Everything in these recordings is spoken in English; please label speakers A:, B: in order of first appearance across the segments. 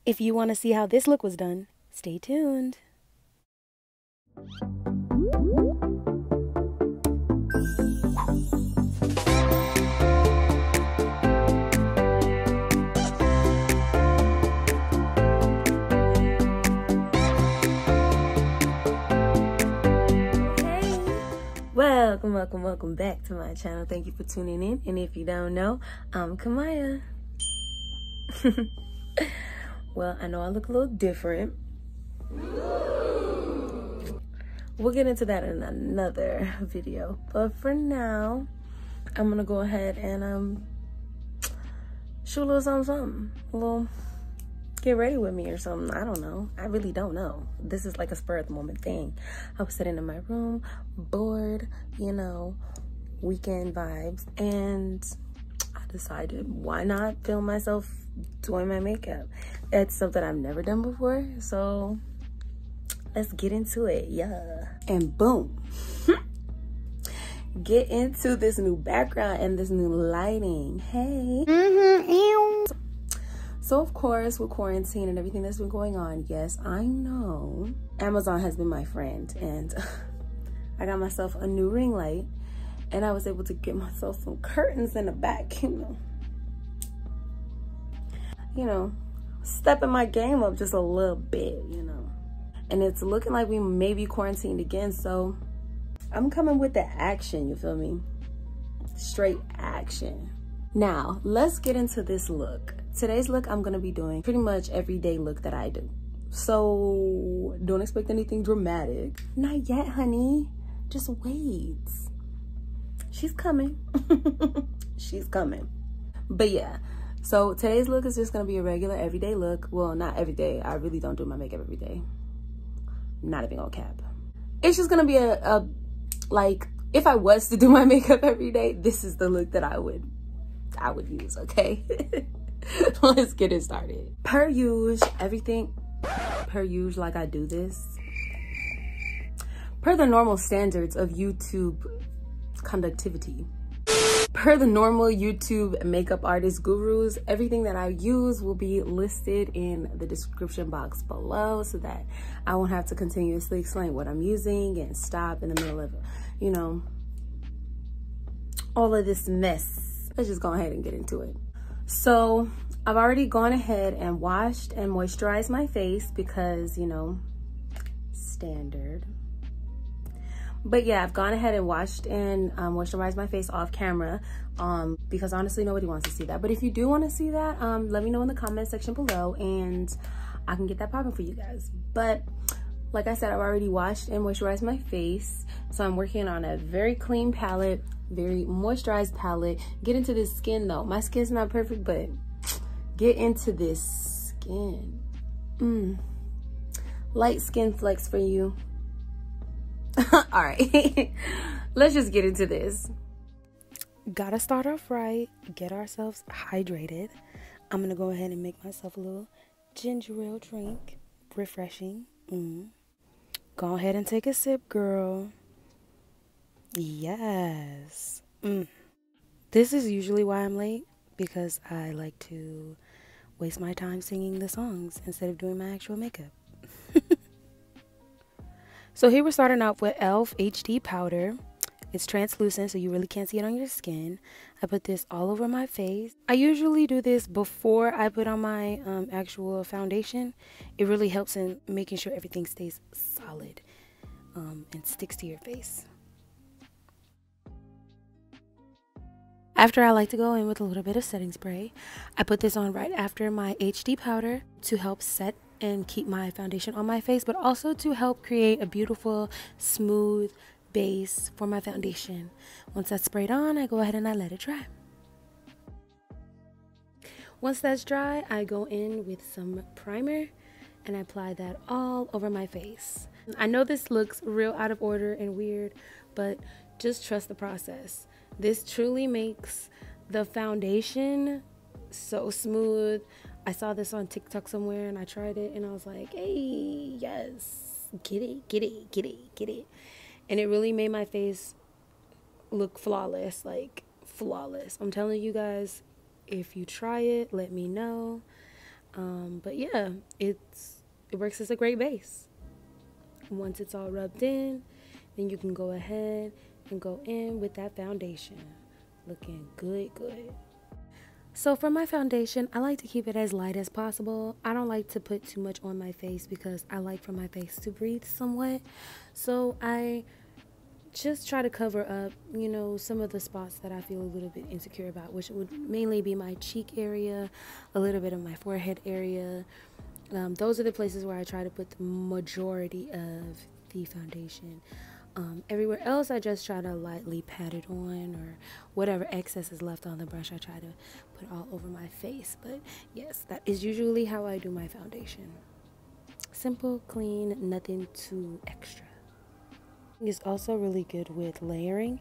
A: If you want to see how this look was done, stay tuned. Welcome back to my channel. Thank you for tuning in. And if you don't know, I'm Kamaya. Well, I know I look a little different. We'll get into that in another video. But for now, I'm gonna go ahead and shoot a little something. A little get ready with me or something. I don't know. I really don't know. This is like a spur of the moment thing. I was sitting in my room, bored, you know, weekend vibes, and I decided, why not film myself doing my makeup? It's something I've never done before, so let's get into it. Yeah. And boom. Get into this new background and this new lighting. Hey. So of course, with quarantine and everything that's been going on, yes, I know Amazon has been my friend, and I got myself a new ring light, and I was able to get myself some curtains in the back, you know, stepping my game up just a little bit, you know. And it's looking like we may be quarantined again, so I'm coming with the action, you feel me? Straight action. Now, let's get into this look. Today's look, I'm gonna be doing pretty much everyday look that I do. So don't expect anything dramatic. Not yet, honey. Just wait. She's coming. She's coming. But yeah, so today's look is just gonna be a regular everyday look. Well, not every day. I really don't do my makeup every day. Not even gonna cap. It's just gonna be a like, if I was to do my makeup every day, this is the look that I would use, okay? Let's get it started. Per usual, everything per usual, like I do this per the normal standards of YouTube conductivity. Per the normal YouTube makeup artist gurus, everything that I use will be listed in the description box below, so that I won't have to continuously explain what I'm using and stop in the middle of, you know, all of this mess. Let's just go ahead and get into it. So I've already gone ahead and washed and moisturized my face because, you know, standard. But yeah, I've gone ahead and washed and moisturized my face off camera because honestly nobody wants to see that. But if you do want to see that, let me know in the comment section below and I can get that popping for you guys. But like I said, I've already washed and moisturized my face, so I'm working on a very clean palette, very moisturized palette. Get into this skin though. My skin's not perfect, but get into this skin. Light skin flex for you. All right. Let's just get into this. Gotta start off right, get ourselves hydrated. I'm gonna go ahead and make myself a little ginger ale drink, refreshing. Go ahead and take a sip, girl. Yes. This is usually why I'm late, because I like to waste my time singing the songs instead of doing my actual makeup. So here we're starting off with E.l.f. HD powder. It's translucent, so you really can't see it on your skin. I put this all over my face. I usually do this before I put on my actual foundation. It really helps in making sure everything stays solid and sticks to your face. After, I like to go in with a little bit of setting spray. I put this on right after my HD powder to help set and keep my foundation on my face, but also to help create a beautiful, smooth base for my foundation. Once that's sprayed on, I go ahead and I let it dry. Once that's dry, I go in with some primer and I apply that all over my face. I know this looks real out of order and weird, but just trust the process. This truly makes the foundation so smooth. I saw this on TikTok somewhere and I tried it and I was like, hey, yes, get it, get it, get it, get it. And it really made my face look flawless, like flawless. I'm telling you guys, if you try it, let me know. But yeah, it works as a great base. Once it's all rubbed in, then you can go ahead and go in with that foundation. Looking good. So for my foundation, I like to keep it as light as possible. I don't like to put too much on my face because I like for my face to breathe somewhat. So I just try to cover up, you know, some of the spots that I feel a little bit insecure about, which would mainly be my cheek area, a little bit of my forehead area. Those are the places where I try to put the majority of the foundation. Everywhere else, I just try to lightly pat it on, or whatever excess is left on the brush, I try to put all over my face. But yes, that is usually how I do my foundation. Simple, clean, nothing too extra. It's also really good with layering.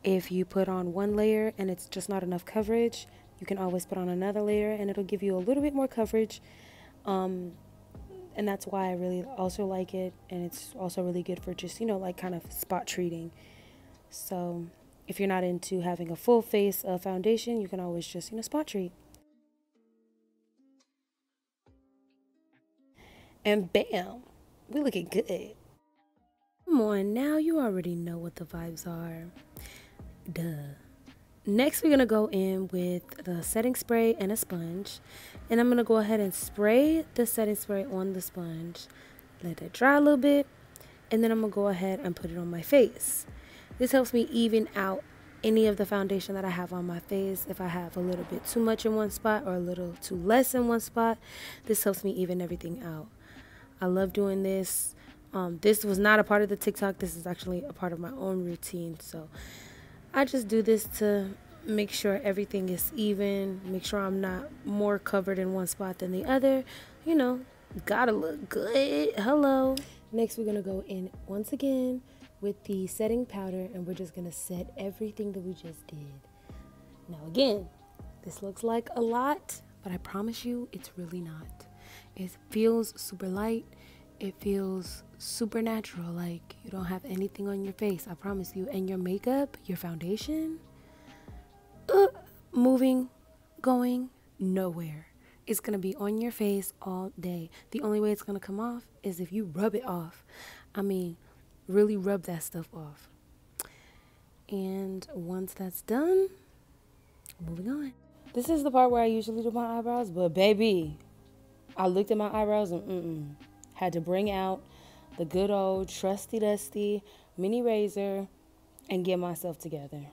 A: If you put on one layer and it's just not enough coverage, you can always put on another layer and it'll give you a little bit more coverage. And that's why I really also like it. And it's also really good for just, you know, like kind of spot treating. So if you're not into having a full face of foundation, you can always just, you know, spot treat. And bam, we're looking good. Come on now, you already know what the vibes are. Duh. Next, we're going to go in with the setting spray and a sponge. And I'm going to go ahead and spray the setting spray on the sponge. Let it dry a little bit. And then I'm going to go ahead and put it on my face. This helps me even out any of the foundation that I have on my face. If I have a little bit too much in one spot or a little too less in one spot, this helps me even everything out. I love doing this. This was not a part of the TikTok. This is actually a part of my own routine. So I just do this to make sure everything is even, make sure I'm not more covered in one spot than the other. You know, gotta look good. Hello. Next, we're gonna go in once again with the setting powder, and we're just gonna set everything that we just did. Now again, this looks like a lot, but I promise you it's really not. It feels super light. It feels super natural, like you don't have anything on your face, I promise you. And your makeup, your foundation, moving, going nowhere. It's gonna be on your face all day. The only way it's gonna come off is if you rub it off. I mean, really rub that stuff off. And once that's done, moving on. This is the part where I usually do my eyebrows, but baby, I looked at my eyebrows and had to bring out the good old trusty dusty mini razor and get myself together.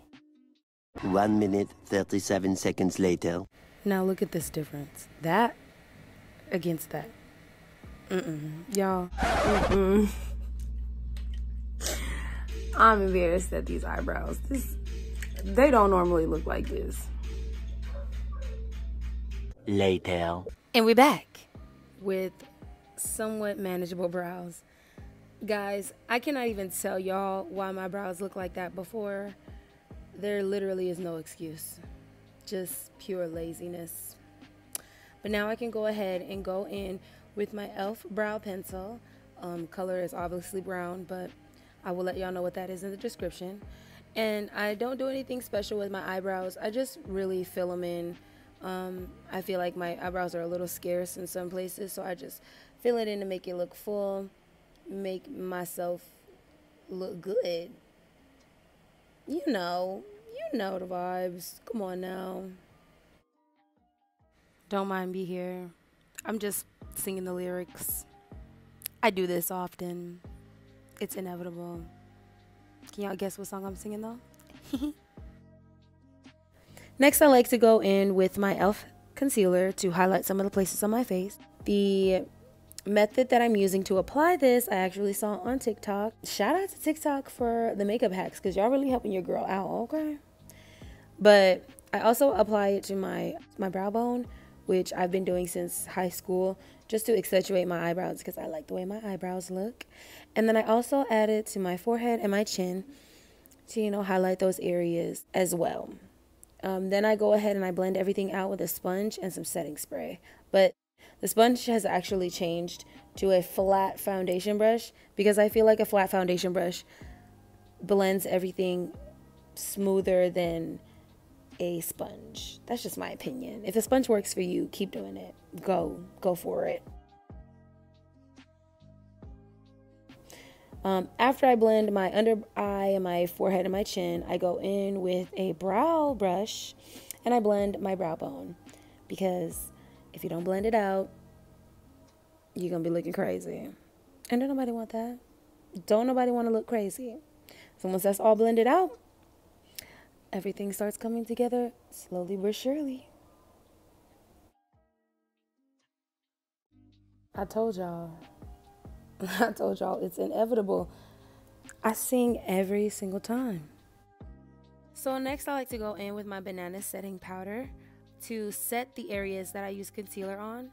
B: 1 minute, 37 seconds later.
A: Now look at this difference. That against that. Y'all. I'm embarrassed at these eyebrows. They don't normally look like this.
B: Later.
A: And we're back with somewhat manageable brows. Guys, I cannot even tell y'all why my brows look like that before. There literally is no excuse. Just pure laziness. But now I can go ahead and go in with my e.l.f. brow pencil. Color is obviously brown, but I will let y'all know what that is in the description. And I don't do anything special with my eyebrows. I just really fill them in. I feel like my eyebrows are a little scarce in some places, so I just fill it in to make it look full, make myself look good. You know the vibes. Come on now. Don't mind me here. I'm just singing the lyrics. I do this often. It's inevitable. Can y'all guess what song I'm singing though? Next, I like to go in with my e.l.f. concealer to highlight some of the places on my face. The method that I'm using to apply this, I actually saw on TikTok. Shout out to TikTok for the makeup hacks, because y'all really helping your girl out, okay? But I also apply it to my brow bone, which I've been doing since high school, just to accentuate my eyebrows, because I like the way my eyebrows look. And then I also add it to my forehead and my chin to, you know, highlight those areas as well. Then I go ahead and I blend everything out with a sponge and some setting spray. But the sponge has actually changed to a flat foundation brush, because I feel like a flat foundation brush blends everything smoother than a sponge. That's just my opinion. If a sponge works for you, keep doing it. Go for it. After I blend my under eye and my forehead and my chin, I go in with a brow brush and I blend my brow bone, because if you don't blend it out, you're gonna be looking crazy, and don't nobody want that. Don't nobody want to look crazy. So once that's all blended out, everything starts coming together slowly but surely. I told y'all it's inevitable. I sing every single time. So next I like to go in with my banana setting powder to set the areas that I use concealer on.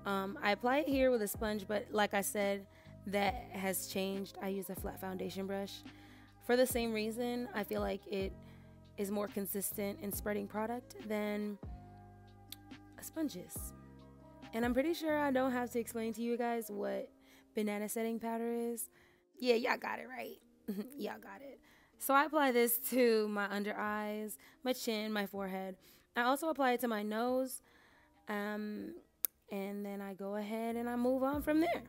A: I apply it here with a sponge, but like I said, that has changed. I use a flat foundation brush. For the same reason, I feel like it is more consistent in spreading product than sponges. And I'm pretty sure I don't have to explain to you guys what banana setting powder is. Yeah, y'all got it right. Y'all got it. So I apply this to my under eyes, my chin, my forehead. I also apply it to my nose. And then I go ahead and I move on from there.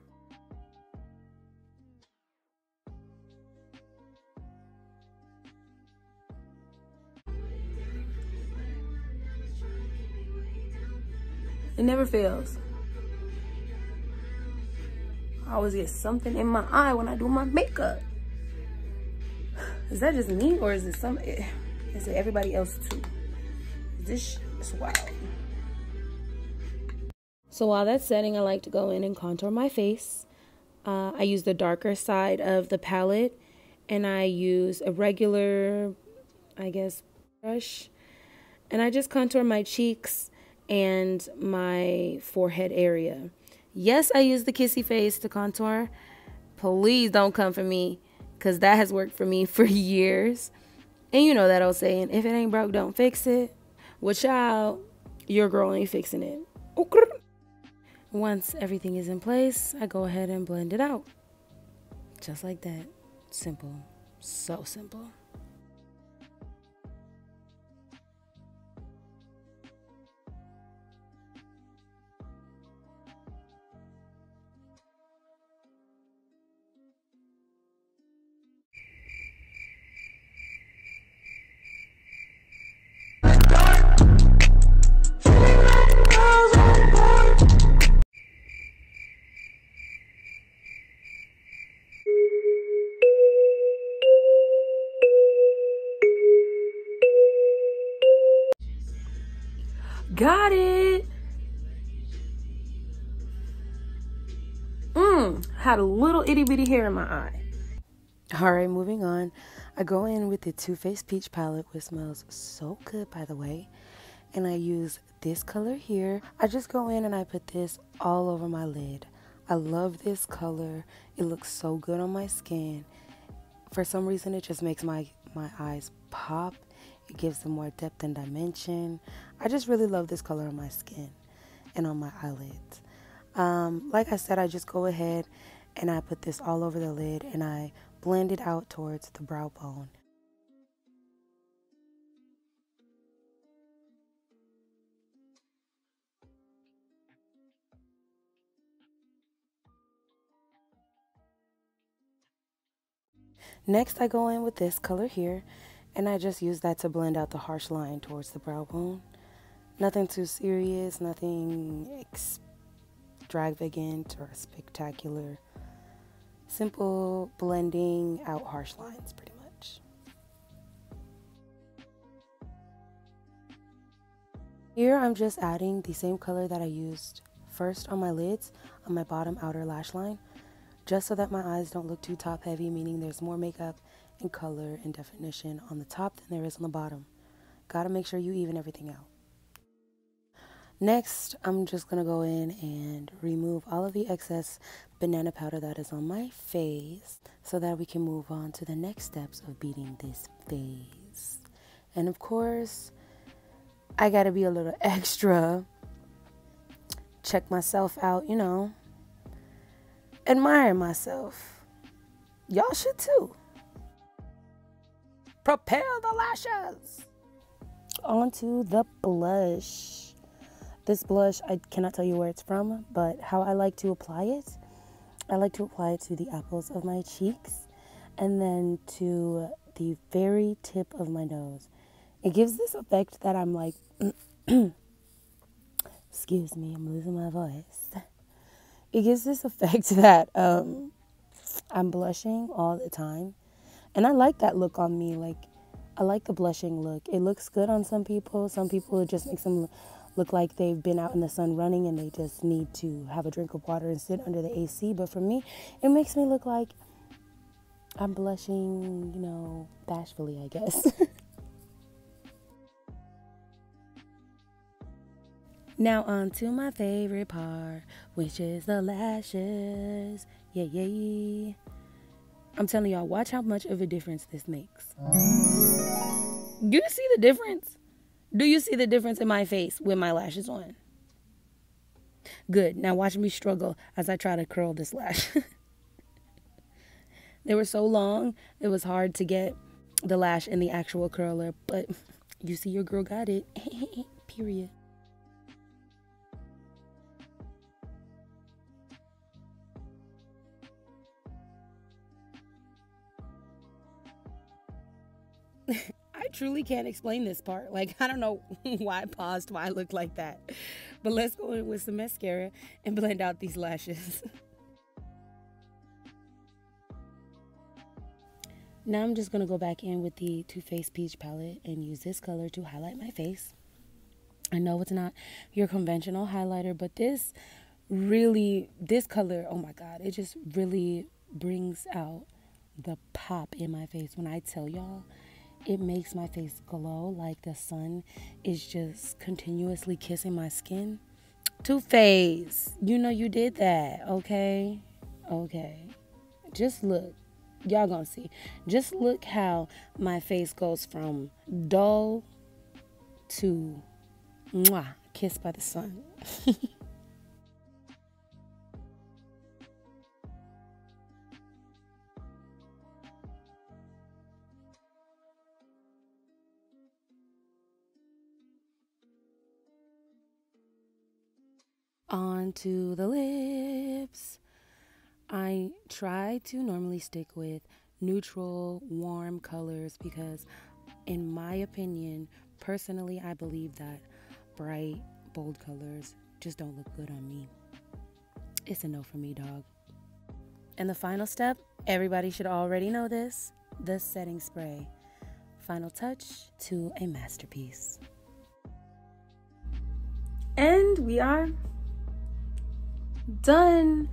A: It never fails. I always get something in my eye when I do my makeup. Is that just me, or is it everybody else too? This is wild. So while that's setting, I like to go in and contour my face. I use the darker side of the palette, and I use a regular, I guess, brush. And I just contour my cheeks and my forehead area. Yes, I use the kissy face to contour. Please don't come for me, because that has worked for me for years. And you know that old saying, if it ain't broke, don't fix it. Well, child, your girl ain't fixing it. Okay. Once everything is in place, I go ahead and blend it out. Just like that. Simple. So simple. Got it. Had a little itty bitty hair in my eye. All right, moving on. I go in with the Too Faced Peach palette, which smells so good, by the way. And I use this color here. I just go in and I put this all over my lid. I love this color. It looks so good on my skin. For some reason, it just makes my eyes pop. It gives them more depth and dimension. I just really love this color on my skin and on my eyelids. Like I said, I just go ahead and I put this all over the lid and I blend it out towards the brow bone. Next, I go in with this color here, and I just use that to blend out the harsh line towards the brow bone. Nothing too serious, nothing extravagant or spectacular. Simple blending out harsh lines, pretty much. Here, I'm just adding the same color that I used first on my lids, on my bottom outer lash line, just so that my eyes don't look too top heavy, meaning there's more makeup and color and definition on the top than there is on the bottom. Gotta make sure you even everything out. Next, I'm just gonna go in and remove all of the excess banana powder that is on my face so that we can move on to the next steps of beating this face. And of course, I gotta be a little extra. Check myself out, you know. Admire myself. Y'all should too. Prepare the lashes. On to the blush. This blush, I cannot tell you where it's from, but how I like to apply it, I like to apply it to the apples of my cheeks and then to the very tip of my nose. It gives this effect that I'm like, excuse me, I'm losing my voice. It gives this effect that I'm blushing all the time. And I like that look on me. Like, I like the blushing look. It looks good on some people. Some people, it just makes them look like they've been out in the sun running and they just need to have a drink of water and sit under the AC. But for me, it makes me look like I'm blushing, you know, bashfully, I guess. Now on to my favorite part, which is the lashes. Yeah, yeah. I'm telling y'all, watch how much of a difference this makes. Do you see the difference? Do you see the difference in my face with my lashes on? Good. Now watch me struggle as I try to curl this lash. They were so long, it was hard to get the lash in the actual curler, but you see your girl got it. Period. I truly can't explain this part. Like, I don't know why I paused, why I looked like that. But let's go in with some mascara and blend out these lashes. Now I'm just going to go back in with the Too Faced Peach palette and use this color to highlight my face. I know it's not your conventional highlighter, but this color, oh my God, it just really brings out the pop in my face. When I tell y'all, it makes my face glow like the sun is just continuously kissing my skin. Too Faced, you know you did that, okay? Okay. Just look. Y'all gonna see. Just look how my face goes from dull to mwah, kissed by the sun. On to the lips. I try to normally stick with neutral, warm colors because, in my opinion, personally, I believe that bright, bold colors just don't look good on me. It's a no for me, dog. And the final step, everybody should already know this, the setting spray. Final touch to a masterpiece. And we are done.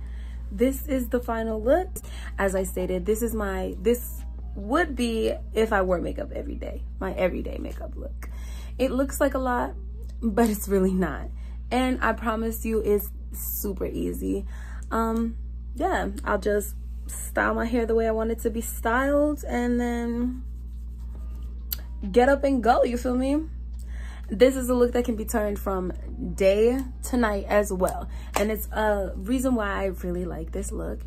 A: This is the final look. As I stated, this would be if I wore makeup every day, my everyday makeup look. It looks like a lot, but it's really not. And I promise you it's super easy. Yeah, I'll just style my hair the way I want it to be styled and then get up and go, you feel me? This is a look that can be turned from day to night as well. And it's a reason why I really like this look.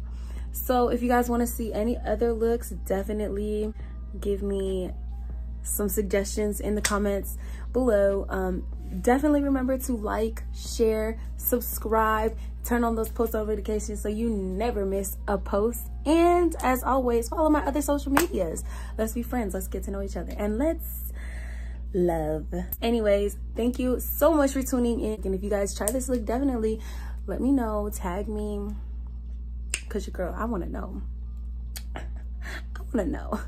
A: So if you guys want to see any other looks, definitely give me some suggestions in the comments below. Definitely remember to like, share, subscribe, turn on those post notifications so you never miss a post. And as always, follow my other social medias. Let's be friends. Let's get to know each other. And let's love. Anyways, thank you so much for tuning in. And if you guys try this look, definitely let me know, tag me, because your girl, I want to know. I want to know.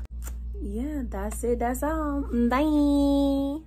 A: Yeah, that's it. That's all. Bye.